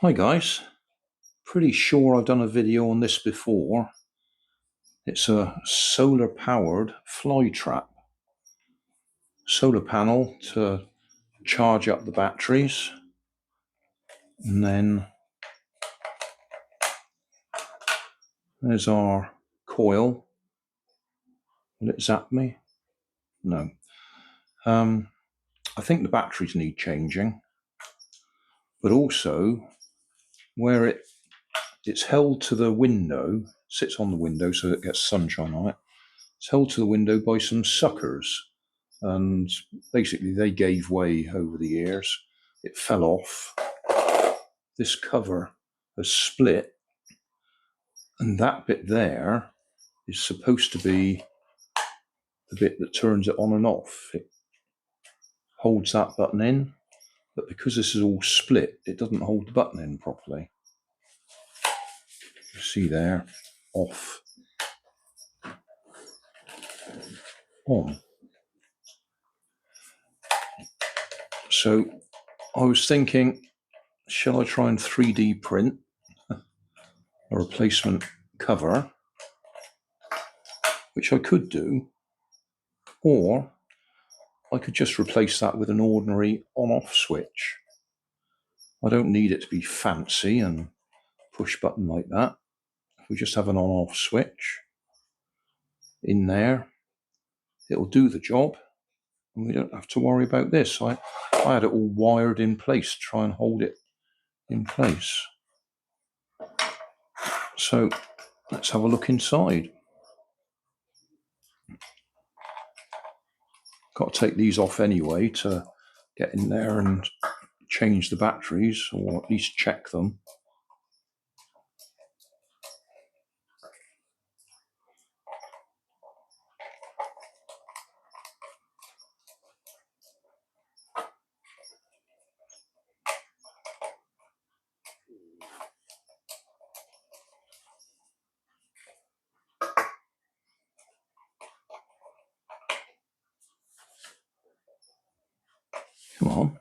Hi guys, pretty sure I've done a video on this before. It's a solar powered fly trap. Solar panel to charge up the batteries, and then there's our coil. Will it zap me? No. I think the batteries need changing, but also where it's held to the window, sits on the window so it gets sunshine on it. It's held to the window by some suckers, and basically they gave way over the years. It fell off. This cover has split, and that bit there is supposed to be the bit that turns it on and off. It holds that button in, but because this is all split, it doesn't hold the button in properly. You see there, off, on. So I was thinking, shall I try and 3D print a replacement cover, which I could do, or I could just replace that with an ordinary on-off switch. I don't need it to be fancy and push button like that. If we just have an on-off switch in there, it'll do the job, and we don't have to worry about this. I had it all wired in place to try and hold it in place. So let's have a look inside. Got to take these off anyway to get in there and change the batteries, or at least check them. Come on.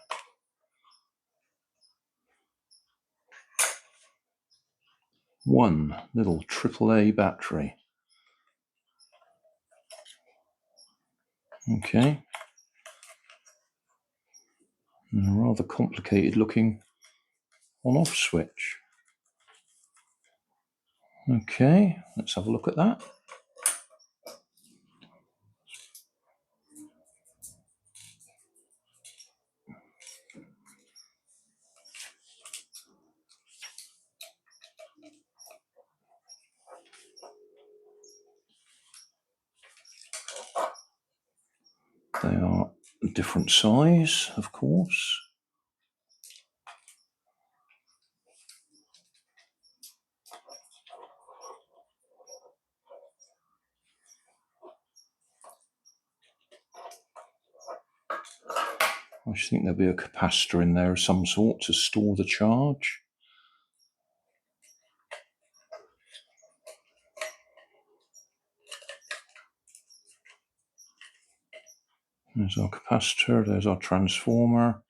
One little AAA battery. Okay. And a rather complicated looking on-off switch. Okay, let's have a look at that. They are different size, of course. I think there'll be a capacitor in there of some sort to store the charge. There's our capacitor, there's our transformer,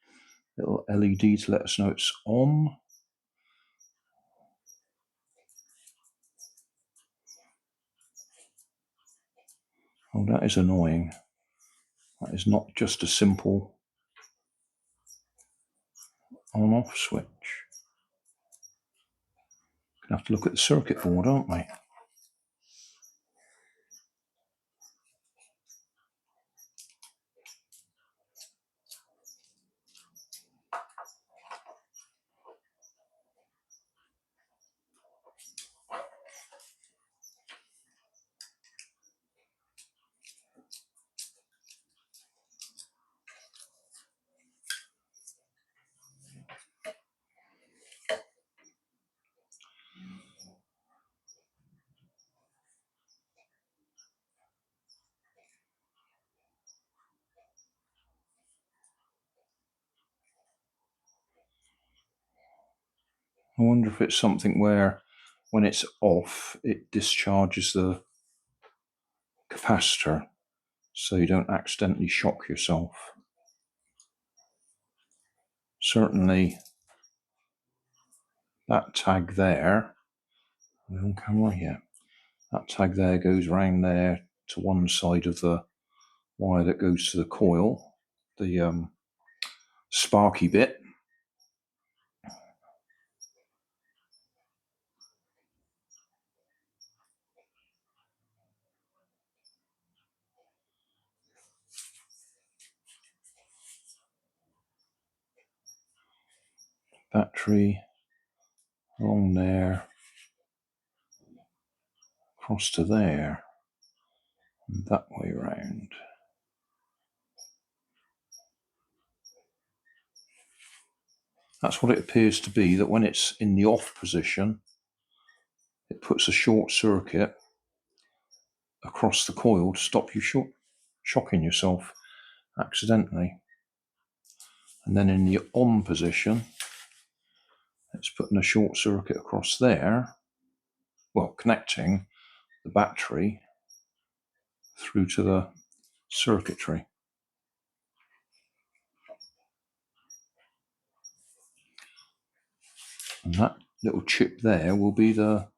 little LED to let us know it's on. Oh, that is annoying. That is not just a simple on-off switch. Gonna have to look at the circuit board, aren't we? I wonder if it's something where when it's off, it discharges the capacitor so you don't accidentally shock yourself. Certainly that tag there, on camera here, that tag there goes round there to one side of the wire that goes to the coil, the sparky bit. Battery along there, across to there, and that way round. That's what it appears to be, that when it's in the off position, it puts a short circuit across the coil to stop you shocking yourself accidentally. And then in the on position, it's putting a short circuit across there, well, connecting the battery through to the circuitry. And that little chip there will be the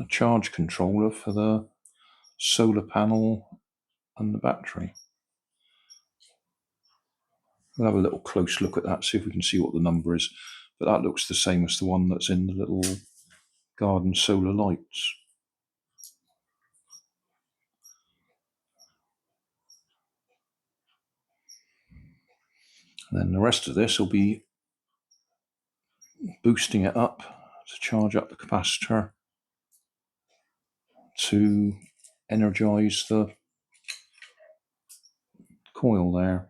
charge controller for the solar panel and the battery. We'll have a little close look at that, see if we can see what the number is. But that looks the same as the one that's in the little garden solar lights. And then the rest of this will be boosting it up to charge up the capacitor to energize the coil there,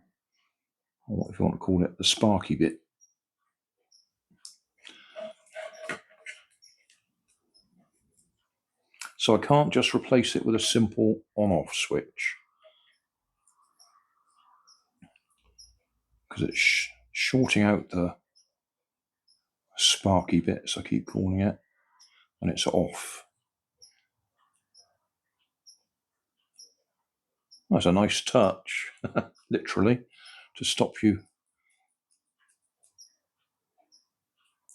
or if you want to call it the sparky bit. So I can't just replace it with a simple on-off switch, because it's shorting out the sparky bits, I keep calling it, and it's off. That's a nice touch, literally, to stop you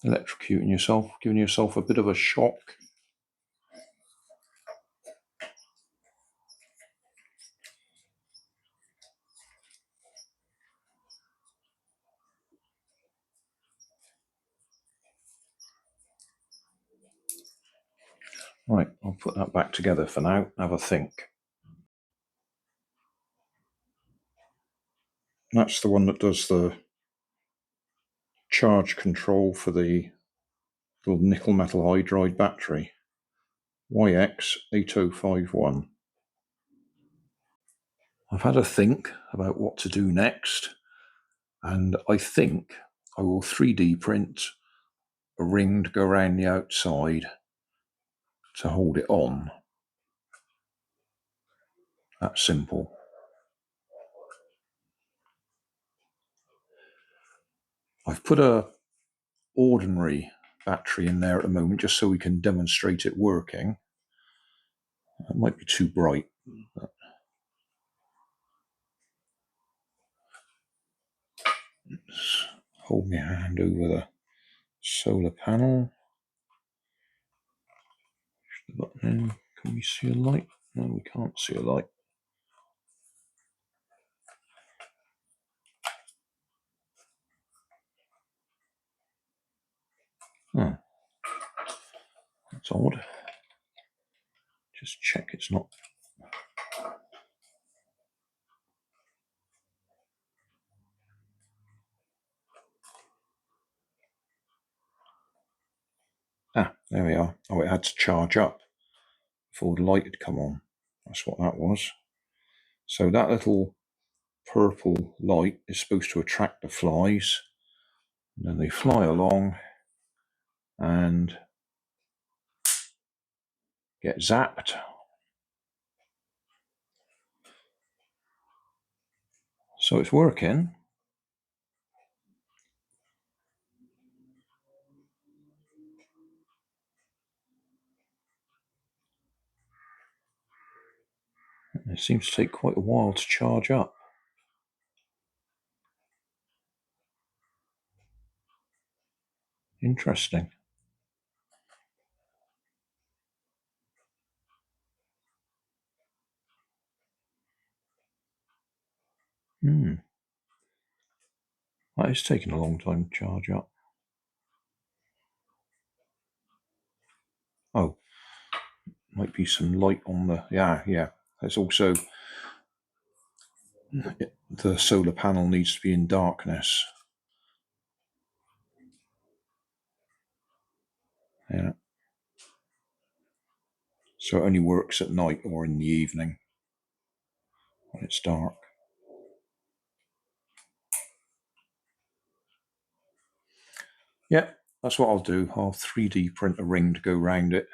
electrocuting yourself, giving yourself a bit of a shock. Right, I'll put that back together for now, have a think. That's the one that does the charge control for the little nickel metal hydride battery, YX8051. I've had a think about what to do next, and I think I will 3D print a ring to go around the outside to hold it on. That's simple. I've put a ordinary battery in there at the moment just so we can demonstrate it working. It might be too bright, but let's hold my hand over the solar panel. Push the button in. Can we see a light? No, we can't see a light. Oh, that's odd. Just check it's not. Ah, there we are. Oh, it had to charge up before the light had come on. That's what that was. So that little purple light is supposed to attract the flies, and then they fly along and get zapped. So it's working. It seems to take quite a while to charge up. Interesting. That is taking a long time to charge up. Oh, might be some light on the... Yeah. There's also... The solar panel needs to be in darkness. Yeah. So it only works at night or in the evening when it's dark. Yeah, that's what I'll do. I'll 3D print a ring to go round it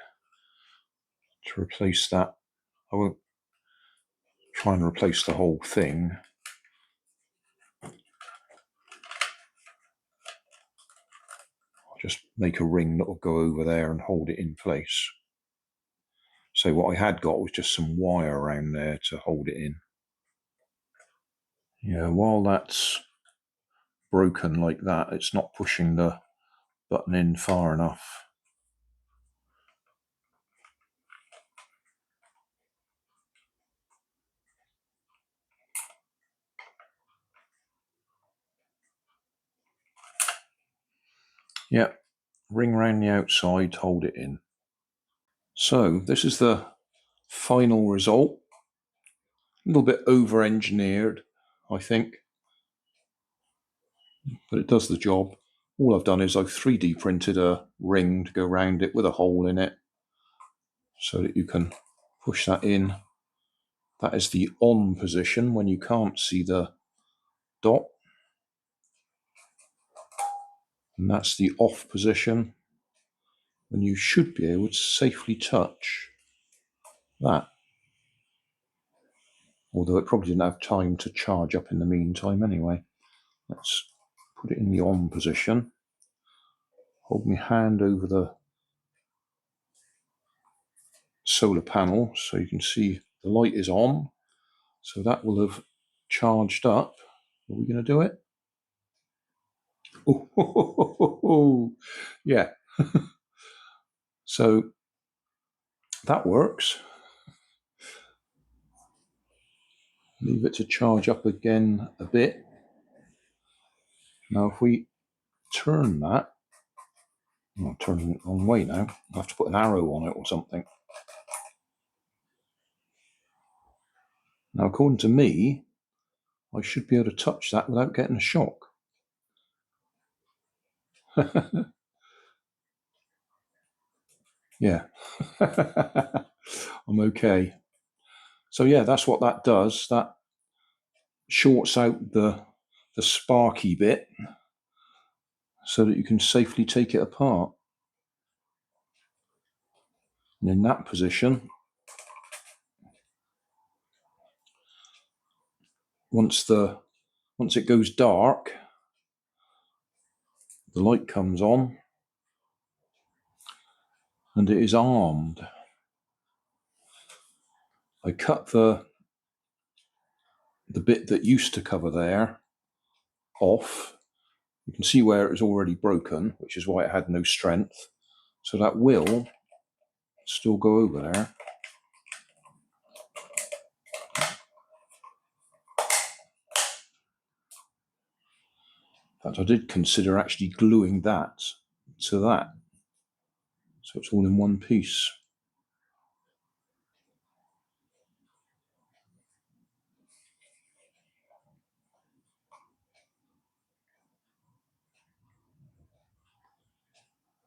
to replace that. I won't try and replace the whole thing. I'll just make a ring that will go over there and hold it in place. So what I had got was just some wire around there to hold it in. Yeah, while that's broken like that, it's not pushing the button in far enough. Yeah, ring round the outside to hold it in. So this is the final result. A little bit over-engineered, I think, but it does the job. All I've done is I've 3D printed a ring to go around it with a hole in it so that you can push that in. That is the on position when you can't see the dot. And that's the off position when you should be able to safely touch that. Although it probably didn't have time to charge up in the meantime anyway. Let's put it in the on position. Hold my hand over the solar panel so you can see the light is on. So that will have charged up. Are we going to do it? Oh, yeah. So that works. Leave it to charge up again a bit. Now if we turn that, I'm turning it the wrong way now. I have to put an arrow on it or something. Now according to me, I should be able to touch that without getting a shock. Yeah. I'm okay. So yeah, that's what that does. That shorts out the sparky bit so that you can safely take it apart. And in that position, once it goes dark, the light comes on and it is armed. I cut the bit that used to cover there off. You can see where it was already broken, which is why it had no strength. So that will still go over there. In fact, I did consider actually gluing that to that, so it's all in one piece.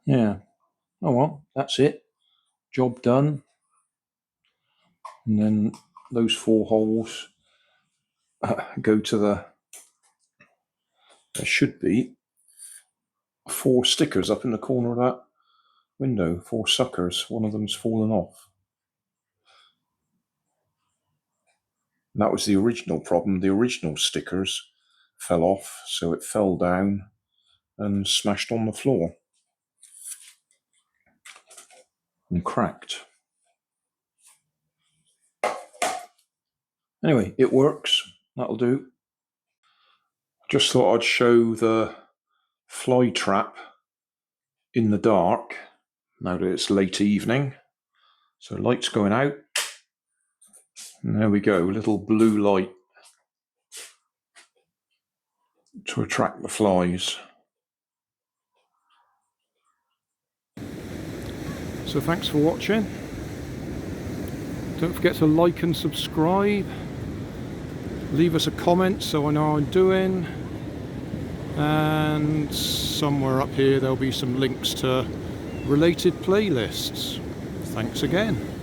Yeah. Oh well, that's it. Job done. And then those 4 holes go to there should be 4 stickers up in the corner of that window, 4 suckers. One of them's fallen off. And that was the original problem. The original stickers fell off, so it fell down and smashed on the floor and cracked. Anyway, it works. That'll do. Just thought I'd show the fly trap in the dark, now that it's late evening. So light's going out. And there we go, a little blue light to attract the flies. So thanks for watching. Don't forget to like and subscribe. Leave us a comment so I know how I'm doing. And somewhere up here there'll be some links to related playlists. Thanks again.